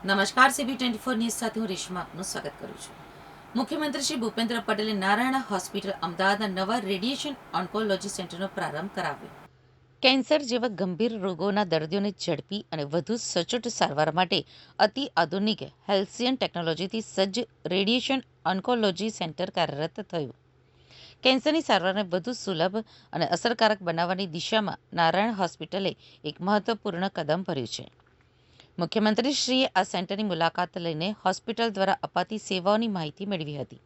નમસ્કાર, CB24 news સાથે હું રેશમા આપનું સ્વાગત કરું છું. મુખ્યમંત્રી શ્રી ભૂપેન્દ્ર પટેલે નારાયણ હોસ્પિટલ અમદાવાદના નવા રેડિયેશન ઓન્કોલોજી સેન્ટરનો પ્રારંભ કરાવ્યો. કેન્સર જેવા ગંભીર રોગોના દર્દીઓને ઝડપી અને વધુ સચોટ સારવાર માટે અતિ આધુનિક હેલ્સિયન ટેકનોલોજીથી સજ્જ રેડિયેશન ઓન્કોલોજી સેન્ટર કાર્યરત થયું. કેન્સરની સારવારને વધુ સુલભ અને અસરકારક બનાવવાની દિશામાં નારાયણ હોસ્પિટલે એક મહત્વપૂર્ણ કદમ ભર્યું છે. મુખ્યમંત્રીશ્રીએ આ સેન્ટરની મુલાકાત લઈને હોસ્પિટલ દ્વારા અપાતી સેવાઓની માહિતી મેળવી હતી.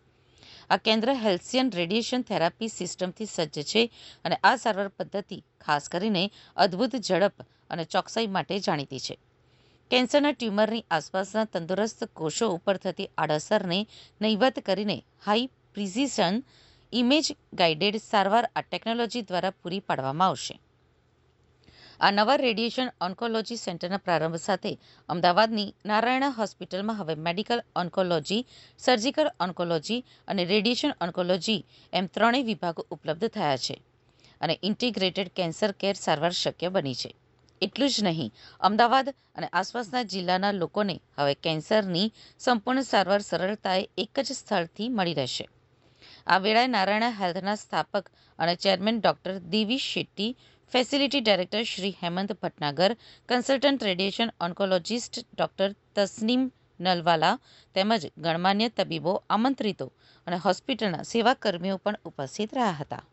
આ કેન્દ્ર હેલ્સિયન રેડિયેશન થેરાપી સિસ્ટમથી સજ્જ છે અને આ સારવાર પદ્ધતિ ખાસ કરીને અદ્ભુત ઝડપ અને ચોકસાઈ માટે જાણીતી છે. કેન્સરના ટ્યુમરની આસપાસના તંદુરસ્ત કોષો ઉપર થતી આડઅસરને નહિવત કરીને હાઈ પ્રિસિઝન ઇમેજ ગાઇડેડ સારવાર આ ટેકનોલોજી દ્વારા પૂરી પાડવામાં આવશે. આ નવા રેડિયેશન ઓન્કોલોજી સેન્ટરના પ્રારંભ સાથે અમદાવાદની નારાયણ હોસ્પિટલમાં હવે મેડિકલ ઓન્કોલોજી, સર્જિકલ ઓન્કોલોજી અને રેડિયેશન ઓન્કોલોજી એમ ત્રણેય વિભાગો ઉપલબ્ધ થયા છે અને ઇન્ટિગ્રેટેડ કેન્સર કેર સારવાર શક્ય બની છે. એટલું જ નહીં, અમદાવાદ અને આસપાસના જિલ્લાના લોકોને હવે કેન્સરની સંપૂર્ણ સારવાર સરળતાએ એક જ સ્થળથી મળી રહેશે. આ વેળાએ નારાયણ હેલ્થના સ્થાપક અને chairman doctor Devi Shetty, facility director Shri Hemant Bhatnagar, consultant radiation oncologist doctor Tasneem Nalwala તેમજ ગણમાન્ય તબીબો, આમંત્રિતો અને હોસ્પિટલના સેવાકર્મીઓ પણ ઉપસ્થિત રહ્યા હતા.